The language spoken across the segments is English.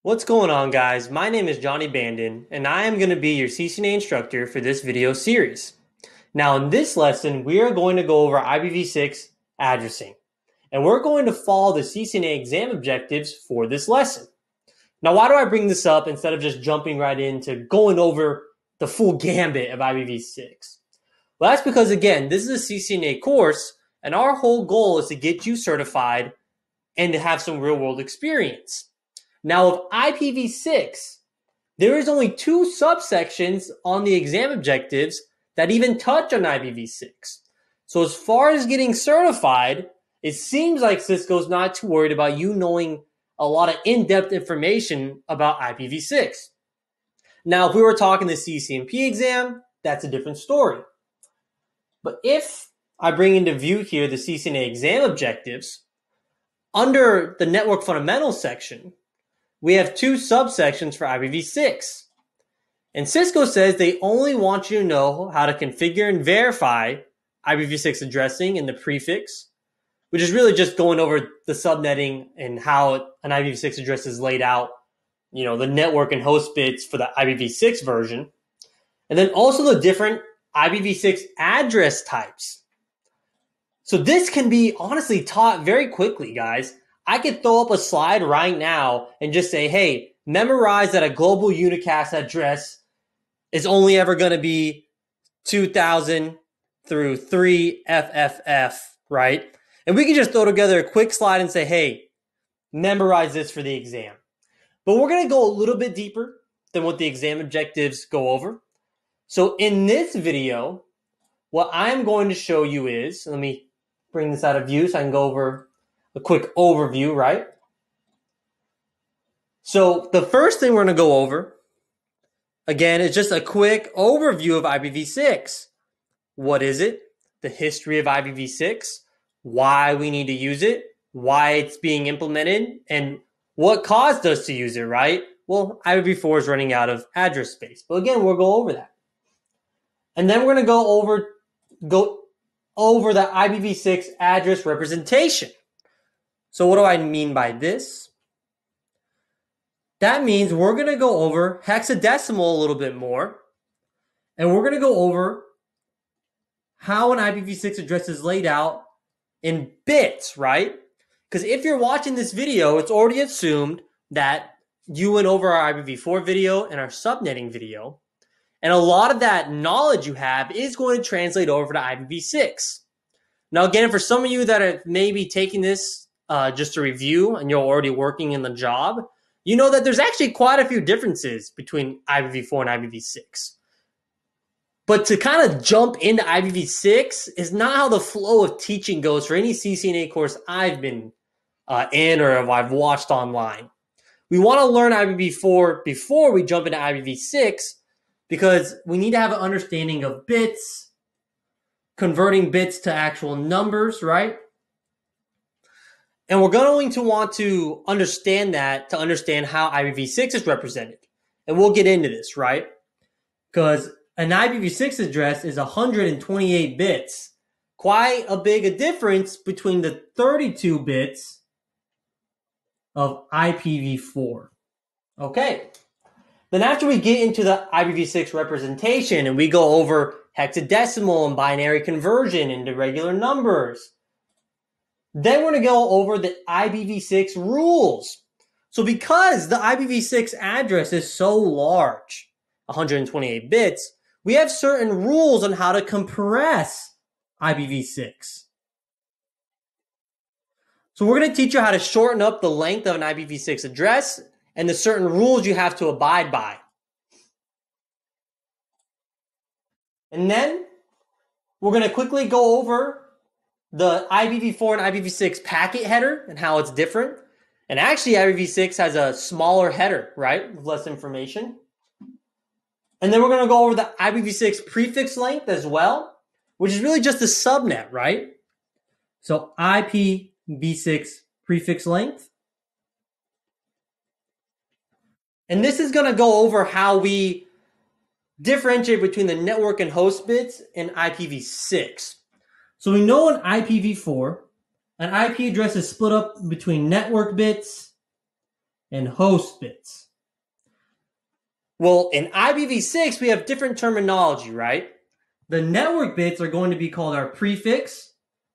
What's going on, guys? My name is Johnny Bandon, and I am going to be your CCNA instructor for this video series. Now, in this lesson, we are going to go over IPv6 addressing, and we're going to follow the CCNA exam objectives for this lesson. Now, why do I bring this up instead of just jumping right into going over the full gambit of IPv6? Well, that's because, again, this is a CCNA course, and our whole goal is to get you certified and to have some real-world experience. Now, with IPv6, there is only two subsections on the exam objectives that even touch on IPv6. So as far as getting certified, it seems like Cisco's not too worried about you knowing a lot of in-depth information about IPv6. Now, if we were talking the CCNP exam, that's a different story. But if I bring into view here the CCNA exam objectives, under the network fundamentals section, we have two subsections for IPv6. And Cisco says they only want you to know how to configure and verify IPv6 addressing and the prefix, which is really just going over the subnetting and how an IPv6 address is laid out, the network and host bits for the IPv6 version. And then also the different IPv6 address types. So this can be honestly taught very quickly, guys. I could throw up a slide right now and just say, hey, memorize that a global unicast address is only ever going to be 2000 through 3FFF, right? And we can just throw together a quick slide and say, hey, memorize this for the exam. But we're going to go a little bit deeper than what the exam objectives go over. So in this video, what I'm going to show you is, let me bring this out of view so I can go over a quick overview, right? So the first thing we're going to go over, again, is just a quick overview of IPv6. What is it? The history of IPv6, why we need to use it, why it's being implemented, and what caused us to use it, right? Well, IPv4 is running out of address space. But again, we'll go over that. And then we're going to go over the IPv6 address representation. So what do I mean by this? That means we're going to go over hexadecimal a little bit more. And we're going to go over how an IPv6 address is laid out in bits, right? Because if you're watching this video, it's already assumed that you went over our IPv4 video and our subnetting video. And a lot of that knowledge you have is going to translate over to IPv6. Now, again, for some of you that are maybe taking this just to review and you're already working in the job, you know that there's actually quite a few differences between IPv4 and IPv6. But to kind of jump into IPv6 is not how the flow of teaching goes for any CCNA course I've been in or I've watched online. We want to learn IPv4 before we jump into IPv6 because we need to have an understanding of bits, converting bits to actual numbers, right? And we're going to want to understand that to understand how IPv6 is represented. And we'll get into this, right? Because an IPv6 address is 128 bits. Quite a big a difference between the 32 bits of IPv4. Okay. Then after we get into the IPv6 representation and we go over hexadecimal and binary conversion into regular numbers, then we're going to go over the IPv6 rules. So because the IPv6 address is so large, 128 bits, we have certain rules on how to compress IPv6. So we're going to teach you how to shorten up the length of an IPv6 address and the certain rules you have to abide by. And then we're going to quickly go over the IPv4 and IPv6 packet header and how it's different. And actually, IPv6 has a smaller header, right, with less information. And then we're going to go over the IPv6 prefix length as well, which is really just a subnet, right? So IPv6 prefix length. And this is going to go over how we differentiate between the network and host bits in IPv6. So we know in IPv4, an IP address is split up between network bits and host bits. Well, in IPv6, we have different terminology, right? The network bits are going to be called our prefix,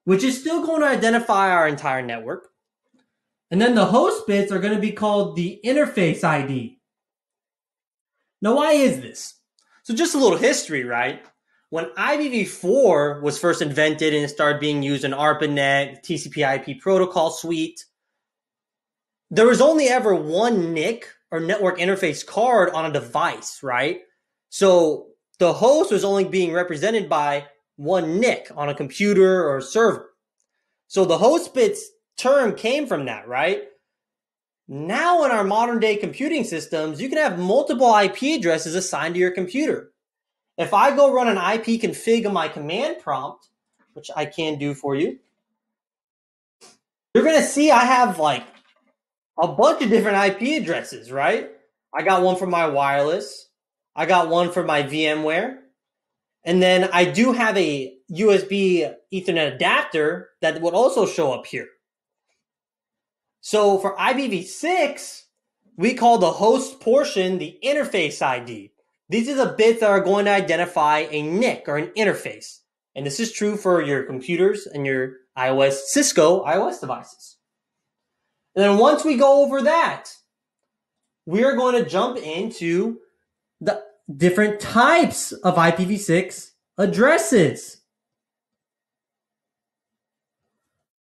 which is still going to identify our entire network. And then the host bits are going to be called the interface ID. Now, why is this? So just a little history, right? When IPv4 was first invented and it started being used in ARPANET, TCP/IP protocol suite, there was only ever one NIC or network interface card on a device, right? So the host was only being represented by one NIC on a computer or a server. So the host bits term came from that, right? Now in our modern day computing systems, you can have multiple IP addresses assigned to your computer. If I go run an IP config on my command prompt, which I can do for you, you're going to see I have like a bunch of different IP addresses, right? I got one for my wireless. I got one for my VMware. And then I do have a USB Ethernet adapter that would also show up here. So for IPv6, we call the host portion the interface ID. These are the bits that are going to identify a NIC or an interface. And this is true for your computers and your Cisco iOS devices. And then once we go over that, we are going to jump into the different types of IPv6 addresses.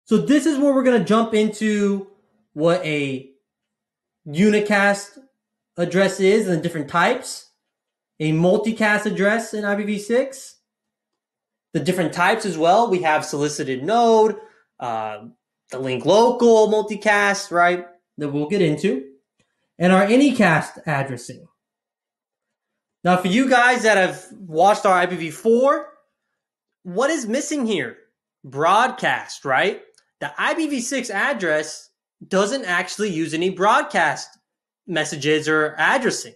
So this is where we're going to jump into what a unicast address is and the different types. A multicast address in IPv6. The different types as well. We have solicited node, the link local multicast, right? That we'll get into. And our anycast addressing. Now, for you guys that have watched our IPv4, what is missing here? Broadcast, right? The IPv6 address doesn't actually use any broadcast messages or addressing.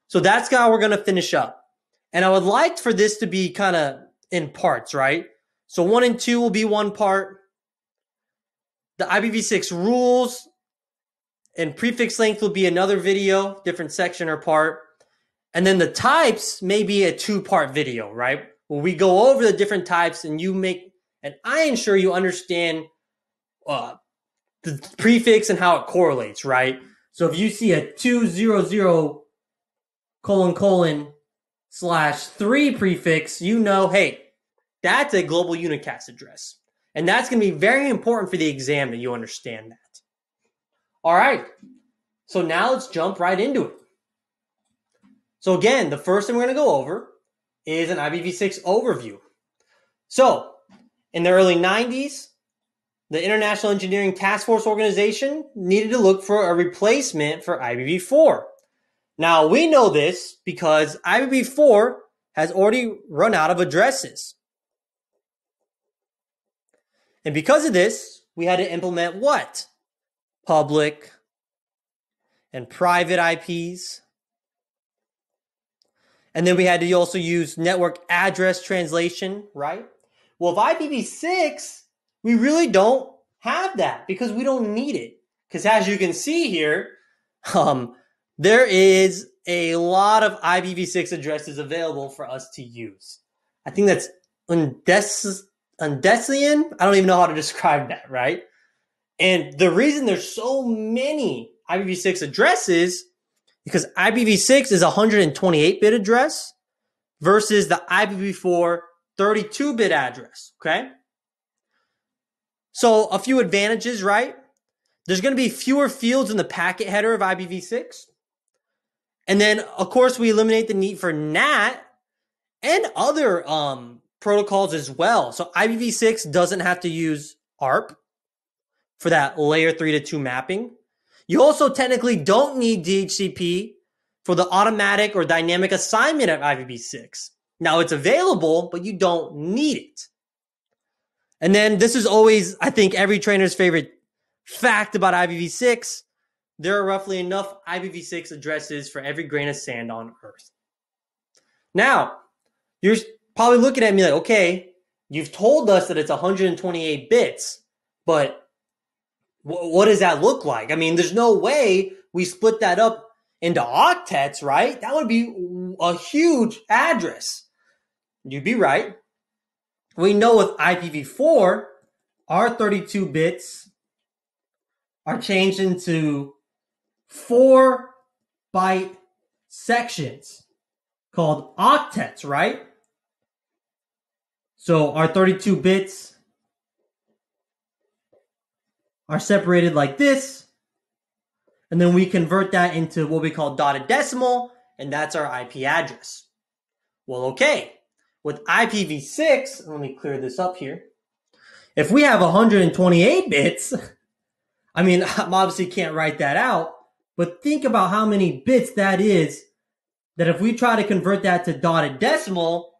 So that's how we're going to finish up. And I would like for this to be kind of in parts, right? So 1 and 2 will be one part. The IPv6 rules and prefix length will be another video, different section or part. And then the types may be a 2-part video, right? Where we go over the different types and I ensure you understand the prefix and how it correlates, right? So if you see a 200::/3 prefix, you know, hey, that's a global unicast address. And that's going to be very important for the exam that you understand that. All right. So now let's jump right into it. So again, the first thing we're going to go over is an IPv6 overview. So in the early 90s, the International Engineering Task Force Organization needed to look for a replacement for IPv4. Now, we know this because IPv4 has already run out of addresses. And because of this, we had to implement what? Public and private IPs. And then we had to also use network address translation, right? Well, if IPv6, we really don't have that because we don't need it. Because as you can see here, there is a lot of IPv6 addresses available for us to use. I think that's undecillion. I don't even know how to describe that, right? And the reason there's so many IPv6 addresses because IPv6 is a 128-bit address versus the IPv4 32-bit address, okay? So a few advantages, right? There's going to be fewer fields in the packet header of IPv6. And then, of course, we eliminate the need for NAT and other protocols as well. So IPv6 doesn't have to use ARP for that layer 3 to 2 mapping. You also technically don't need DHCP for the automatic or dynamic assignment of IPv6. Now, it's available, but you don't need it. And then this is always, I think, every trainer's favorite fact about IPv6. There are roughly enough IPv6 addresses for every grain of sand on Earth. Now, you're probably looking at me like, okay, you've told us that it's 128 bits, but What does that look like? I mean, there's no way we split that up into octets, right? That would be a huge address. You'd be right. We know with IPv4, our 32 bits are changed into 4-byte sections called octets, right? So our 32 bits are separated like this, and then we convert that into what we call dotted decimal, and that's our IP address. Well, okay, with IPv6, let me clear this up here. If we have 128 bits, I mean, I obviously can't write that out, but think about how many bits that is, that if we try to convert that to dotted decimal,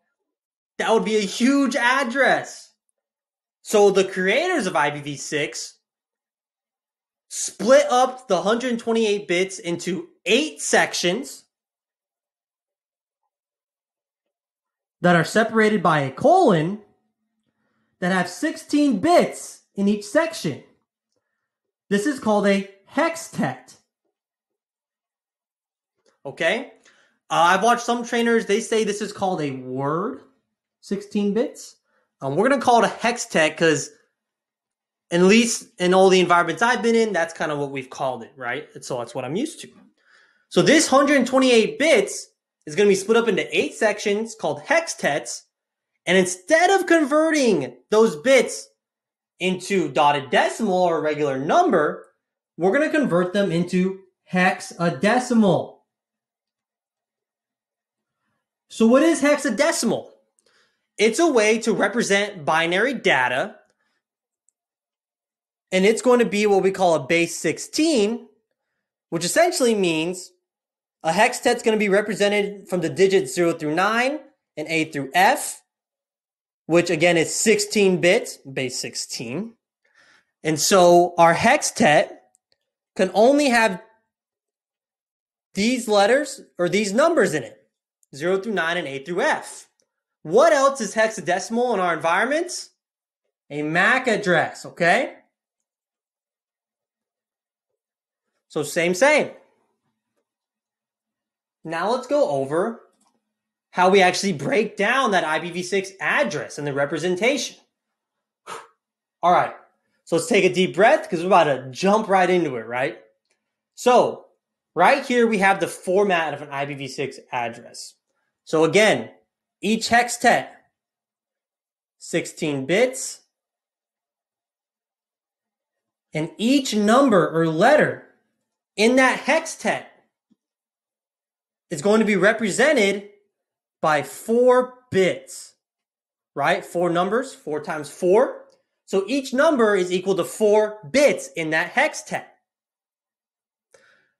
that would be a huge address. So the creators of IPv6 split up the 128 bits into 8 sections that are separated by a colon that have 16 bits in each section. This is called a hextet. Okay? I've watched some trainers, they say this is called a word, 16 bits. We're going to call it a hextet because at least in all the environments I've been in, that's kind of what we've called it, right? So that's what I'm used to. So this 128 bits is going to be split up into 8 sections called hextets. And instead of converting those bits into dotted decimal or a regular number, we're going to convert them into hexadecimal. So what is hexadecimal? It's a way to represent binary data, and it's going to be what we call a base 16, which essentially means a hextet's going to be represented from the digits 0 through 9 and A through F, which again is 16 bits, base 16. And so our hextet can only have these letters or these numbers in it, 0 through 9 and A through F. What else is hexadecimal in our environments? A MAC address, okay? So same. Now let's go over how we actually break down that IPv6 address and the representation. All right, so let's take a deep breath because we're about to jump right into it, right? So right here we have the format of an IPv6 address. So again, each hextet, 16 bits, and each number or letter in that hextet is going to be represented by 4 bits, right? 4 numbers, 4 times 4. So each number is equal to 4 bits in that hextet.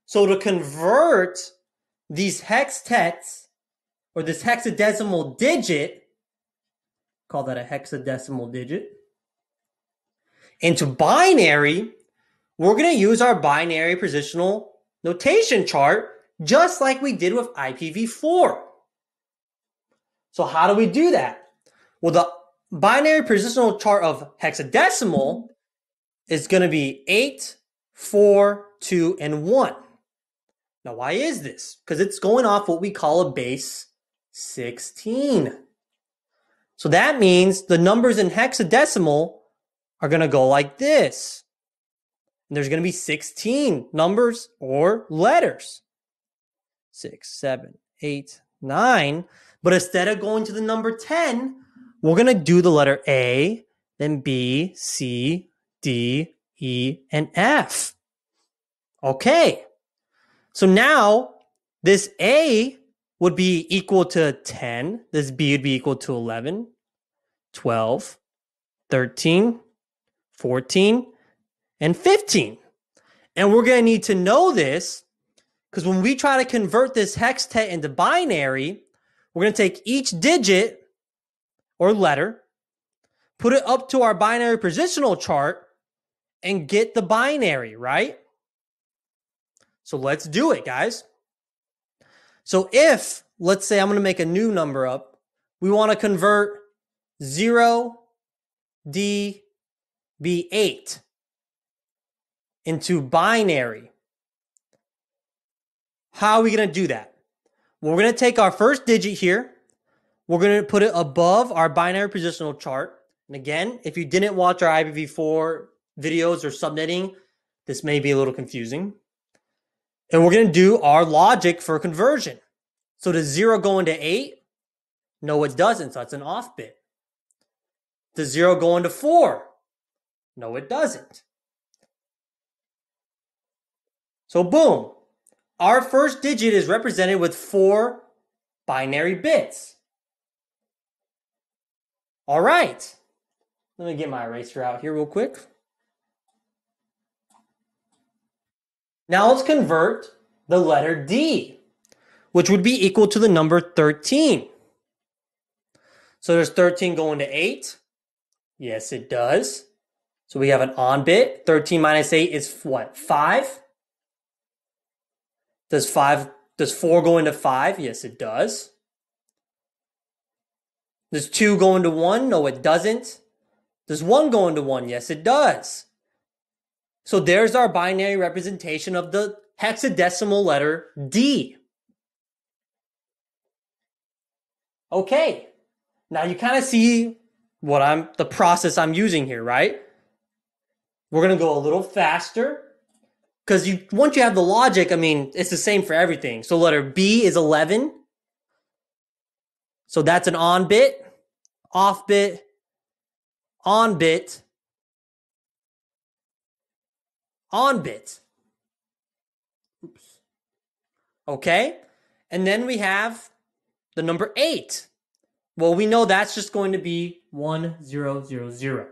So to convert these hextets, or this hexadecimal digit, call that a hexadecimal digit, into binary, we're going to use our binary positional notation chart just like we did with IPv4. So how do we do that? Well, the binary positional chart of hexadecimal is going to be 8, 4, 2, and 1. Now, why is this? Because it's going off what we call a base 16. So that means the numbers in hexadecimal are going to go like this. And there's going to be 16 numbers or letters. 6, 7, 8, 9. But instead of going to the number 10, we're going to do the letter A, then B, C, D, E, and F. Okay. So now this A would be equal to 10. This B would be equal to 11, 12, 13, 14, and 15. And we're going to need to know this because when we try to convert this hextet into binary, we're going to take each digit or letter, put it up to our binary positional chart, and get the binary, right? So let's do it, guys. So if, let's say I'm going to make a new number up, we want to convert 0, D, B8. into binary. How are we going to do that? Well, we're going to take our first digit here. We're going to put it above our binary positional chart. And again, if you didn't watch our IPv4 videos or subnetting, this may be a little confusing. And we're going to do our logic for conversion. So does 0 go into 8? No, it doesn't. So that's an off bit. Does 0 go into 4? No, it doesn't. So boom. Our first digit is represented with 4 binary bits. All right. Let me get my eraser out here real quick. Now let's convert the letter D, which would be equal to the number 13. So does 13 go into 8? Yes, it does. So we have an on bit. 13 minus 8 is what? 5? Does 4 go into 5? Yes, it does. Does 2 go into 1? No, it doesn't. Does 1 go into 1? Yes, it does. So there's our binary representation of the hexadecimal letter D. Okay. Now you kind of see the process I'm using here, right? We're going to go a little faster because once you have the logic, I mean, it's the same for everything. So letter B is 11. So that's an on bit, off bit, on bit, on bit. Oops. Okay. And then we have the number 8. Well, we know that's just going to be 1000.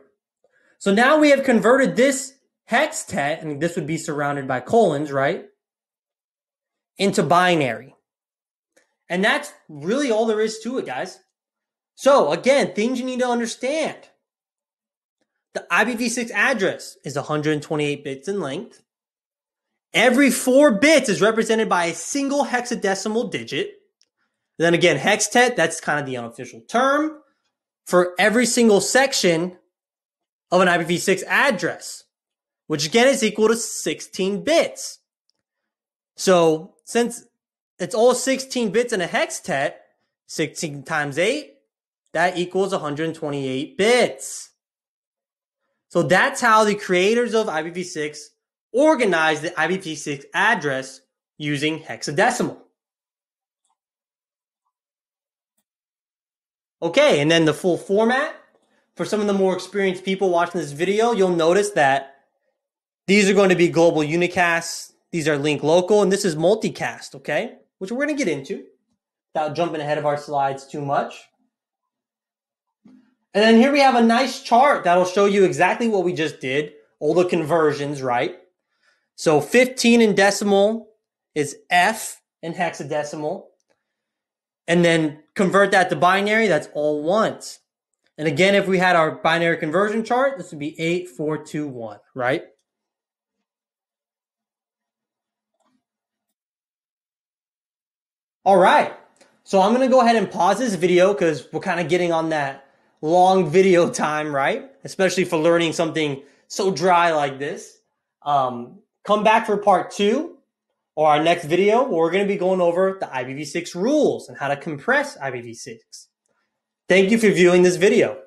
So now we have converted this hextet, and this would be surrounded by colons, right? Into binary. And that's really all there is to it, guys. So again, things you need to understand. The IPv6 address is 128 bits in length. Every 4 bits is represented by a single hexadecimal digit. Then again, hextet, that's kind of the unofficial term for every single section of an IPv6 address, which again is equal to 16 bits. So since it's all 16 bits in a hextet, 16 times 8, that equals 128 bits. So that's how the creators of IPv6 organized the IPv6 address using hexadecimal. Okay, and then the full format. For some of the more experienced people watching this video, you'll notice that these are going to be global unicasts. These are link local, and this is multicast, okay? Which we're going to get into without jumping ahead of our slides too much. And then here we have a nice chart that'll show you exactly what we just did, all the conversions, right? So 15 in decimal is F in hexadecimal. And then convert that to binary, that's all ones. And again, if we had our binary conversion chart, this would be 8421, right? All right. So I'm going to go ahead and pause this video because we're kind of getting on that long video time, right? Especially for learning something so dry like this. Come back for part 2 or our next video where we're going to be going over the IPv6 rules and how to compress IPv6. Thank you for viewing this video.